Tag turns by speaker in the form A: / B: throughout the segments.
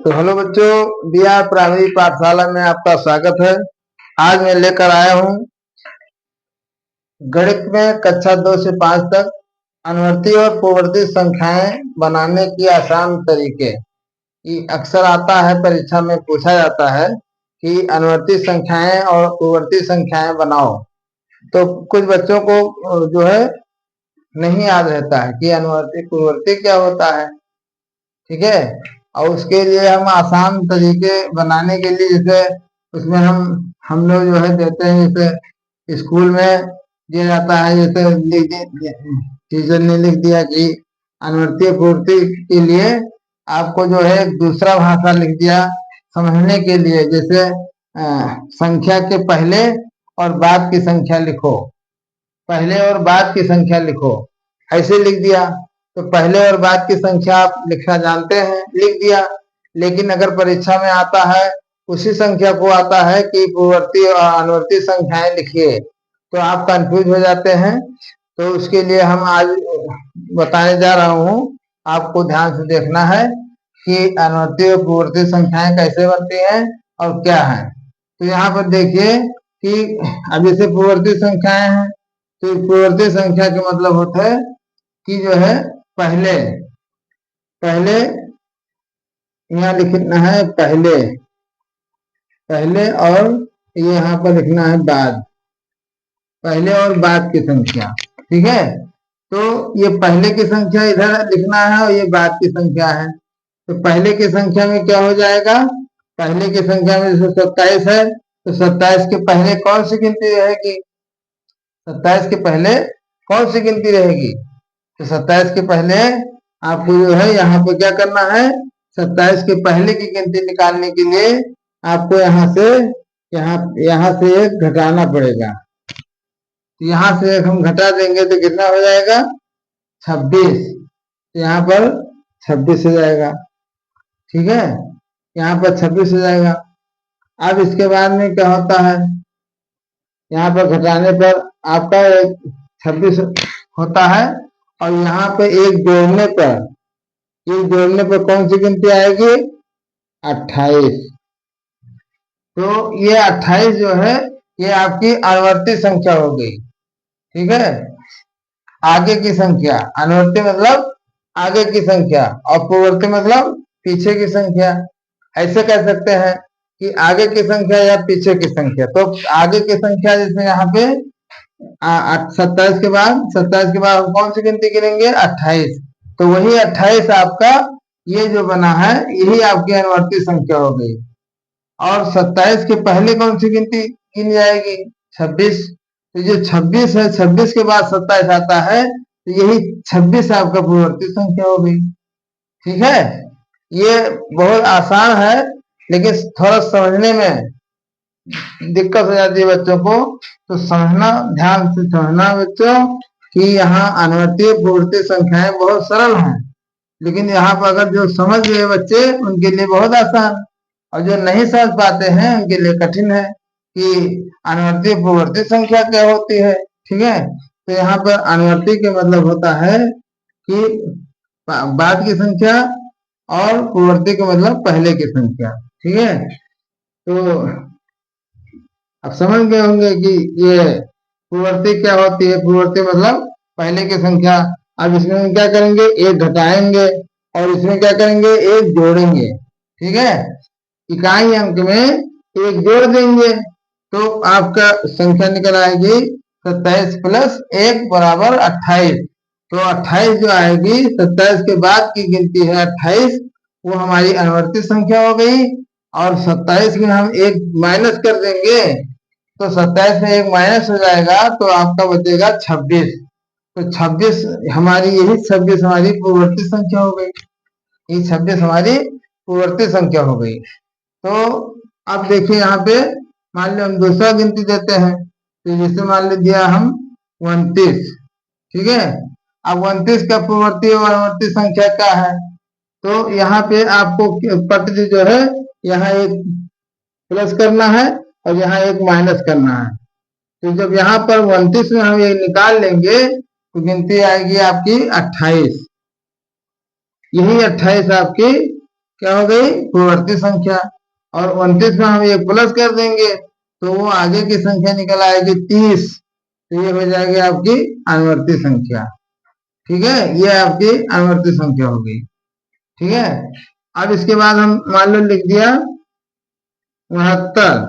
A: तो हेलो बच्चों, बिहार प्राइमरी पाठशाला में आपका स्वागत है। आज मैं लेकर आया हूँ गणित में कक्षा 2 से 5 तक अनुवर्ती और पूर्ववर्ती संख्याएं बनाने की आसान तरीके। ये अक्सर आता है, परीक्षा में पूछा जाता है कि अनुवर्ती संख्याएं और पूर्ववर्ती संख्याएं बनाओ। तो कुछ बच्चों को जो है नहीं याद रहता है कि अनुवर्ती पूर्ववर्ती क्या होता है। ठीक है, और उसके लिए हम आसान तरीके बनाने के लिए जैसे उसमें हम लोग जो है देते हैं, जैसे स्कूल में दिया जाता है, जैसे टीचर ने लिख दिया कि अनुवर्ती पूर्ति के लिए आपको जो है एक दूसरा भाषा लिख दिया समझने के लिए, जैसे संख्या के पहले और बाद की संख्या लिखो, पहले और बाद की संख्या लिखो, ऐसे लिख दिया। तो पहले और बाद की संख्या आप लिखना जानते हैं, लिख दिया। लेकिन अगर परीक्षा में आता है, उसी संख्या को आता है कि पूर्ववर्ती और अनुवर्ती संख्याएं लिखिए, तो आप कंफ्यूज हो जाते हैं। तो उसके लिए हम आज बताने जा रहा हूँ, आपको ध्यान से देखना है कि अनुवर्ती और पूर्ववर्ती संख्याएं कैसे बनती हैं और क्या है। तो यहाँ पर देखिए कि अब जैसे पूर्ववर्ती संख्याएं हैं, तो पूर्ववर्ती संख्या का मतलब होता है कि जो है पहले पहले यहाँ लिखना है पहले पहले, और ये यहाँ पर लिखना है बाद, पहले और बाद की संख्या। ठीक है, तो ये पहले की संख्या इधर लिखना है और ये बाद की संख्या है। तो पहले की संख्या में क्या हो जाएगा, पहले की संख्या में जैसे 27 है, तो 27 के पहले कौन सी गिनती रहेगी, 27 के पहले कौन सी गिनती रहेगी। तो 27 के पहले आपको जो है यहाँ पे क्या करना है, 27 के पहले की गिनती निकालने के लिए आपको यहाँ से एक घटाना पड़ेगा। तो यहाँ से एक हम घटा देंगे तो कितना हो जाएगा, 26। तो यहाँ पर 26 हो जाएगा। ठीक है, यहाँ पर 26 हो जाएगा। अब इसके बाद में क्या होता है, यहाँ पर घटाने पर आपका 26 होता है, और यहाँ पे एक जोड़ने पर कौन सी गिनती आएगी, 28। तो ये 28 जो है ये आपकी अनुवर्ती संख्या हो गई। ठीक है, आगे की संख्या, अनुवर्ती मतलब आगे की संख्या और पूर्ववर्ती मतलब पीछे की संख्या। ऐसे कह सकते हैं कि आगे की संख्या या पीछे की संख्या। तो आगे की संख्या जैसे यहाँ पे 27 के बाद हम कौन सी गिनती गिनेंगे, 28। तो वही 28 आपका ये जो बना है, यही आपकी अनुवर्ती संख्या हो गई। और 27 के पहले कौन सी गिनती गिनी जाएगी, 26। तो जो 26 है, 26 के बाद 27 आता है, तो यही 26 आपका पूर्ववर्ती संख्या हो गई। ठीक है, ये बहुत आसान है, लेकिन थोड़ा समझने में दिक्कत हो जाती है बच्चों को। तो समझना, ध्यान से समझना बच्चों कि यहाँ अनुवर्ती पूर्ववर्ती संख्याएं बहुत सरल हैं, लेकिन यहाँ पर अगर जो समझ गए बच्चे उनके लिए बहुत आसान, और जो नहीं समझ पाते हैं उनके लिए कठिन है कि अनुवर्ती पूर्ववर्ती संख्या क्या होती है। ठीक है, तो यहाँ पर अनुवर्ती के मतलब होता है कि बाद की संख्या, और पूर्ववर्ती का मतलब पहले की संख्या। ठीक है, तो अब समझ गए होंगे कि ये पूर्ववर्ती क्या होती है। पूर्ववर्ती मतलब पहले की संख्या। अब इसमें हम क्या करेंगे, एक घटाएंगे और इसमें क्या करेंगे, एक जोड़ेंगे। ठीक है, इकाई अंक में एक जोड़ देंगे तो आपका संख्या निकल आएगी 27 प्लस 1 बराबर 28। तो 28 जो आएगी, 27 के बाद की गिनती है 28, वो हमारी अनुवर्ती संख्या हो गई। और 27 में हम एक माइनस कर देंगे, तो 27 में एक माइनस हो जाएगा, तो आपका बचेगा 26। तो 26 हमारी, यही 26 हमारी पूर्ववर्ती संख्या हो गई। ये 26 हमारी पूर्ववर्ती संख्या हो गई। तो अब देखिए यहाँ पे मान लो हम दूसरा गिनती देते हैं, तो जैसे मान लीजिए हम 29। ठीक है, अब 29 का पूर्ववर्ती और अनुवर्ती संख्या क्या है, तो यहाँ पे आपको पट्टी जो है, यहाँ एक प्लस करना है और यहाँ एक माइनस करना है। तो जब यहाँ पर 29 में हम ये निकाल लेंगे तो गिनती आएगी आपकी 28। यही 28 आपकी क्या हो गई, पूर्ववर्ती संख्या। और 29 में हम एक प्लस कर देंगे तो वो आगे की संख्या निकल आएगी 30। तो ये हो जाएगी आपकी अनुवर्ती संख्या। ठीक है, ये आपकी अनुवर्ती संख्या हो गई। ठीक है, अब इसके बाद हम मान लो लिख दिया 69।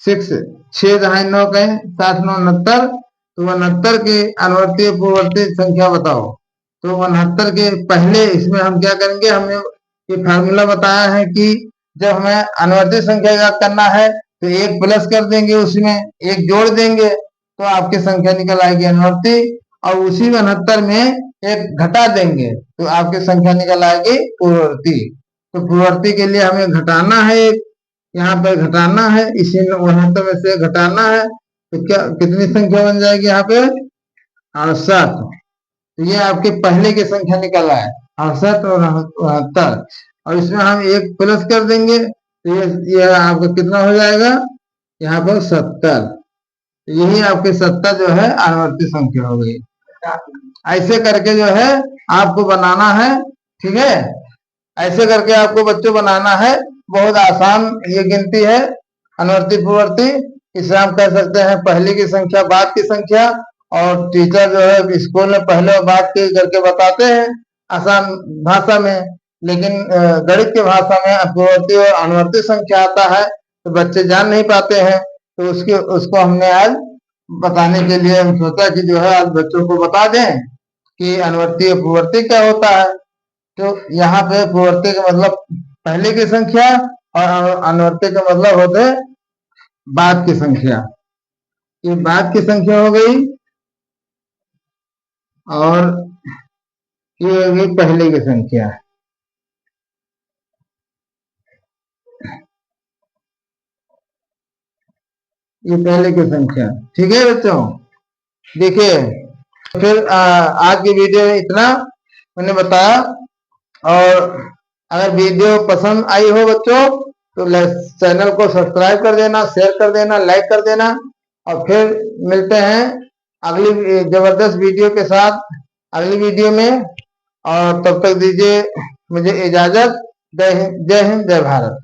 A: 6 6 दहाई 9 कहें 7 9 69। तो 69 के अनुवर्ती पूर्ववर्ती संख्या बताओ। तो 69 के पहले इसमें हम क्या करेंगे, हमने ये फार्मूला बताया है कि जब हमें अनुवर्ती संख्या याद करना है तो एक प्लस कर देंगे, उसमें एक जोड़ देंगे तो आपकी संख्या निकल आएगी अनुवर्ती। और उसी 69 में एक घटा देंगे तो आपकी संख्या निकल आएगी पूर्ववर्ती। तो पूर्ववर्ती के लिए हमें घटाना है, एक यहाँ पे घटाना है, इसी 69 में से घटाना है तो क्या कितनी संख्या बन जाएगी यहाँ पे, 68। तो ये आपके पहले की संख्या निकल आए 68 और 69। और इसमें हम एक प्लस कर देंगे तो ये आपका कितना हो जाएगा, यहाँ पर 70। तो यही आपके 70 जो है अनुवर्ती संख्या हो गई। ऐसे करके जो है आपको बनाना है। ठीक है, ऐसे करके आपको बच्चों बनाना है। बहुत आसान ये गिनती है, अनुवर्ती पूर्ववर्ती। इसे हम कह सकते हैं पहले की संख्या बाद की संख्या। और टीचर जो है स्कूल में पहले और बाद के करके बताते हैं आसान भाषा में, लेकिन गणित की भाषा में पूर्ववर्ती और अनुवर्ती संख्या आता है तो बच्चे जान नहीं पाते हैं। तो उसको हमने आज बताने के लिए हम सोचा कि जो है आज बच्चों को बता दें कि अनुवर्ती और पूर्ववर्ती क्या होता है। तो यहाँ पे पूर्ववर्ती का मतलब पहले की संख्या और अनुवर्ती का मतलब होते बाद की संख्या। ये बाद की संख्या हो गई और ये हो गई पहले की संख्या। ये पहले की संख्या। ठीक है बच्चों, देखिए फिर आज की वीडियो में इतना मैंने बताया। और अगर वीडियो पसंद आई हो बच्चों तो चैनल को सब्सक्राइब कर देना, शेयर कर देना, लाइक कर देना। और फिर मिलते हैं अगली जबरदस्त वीडियो के साथ अगली वीडियो में। और तब तक दीजिए मुझे इजाजत। जय हिंद, जय हिंद, जय भारत।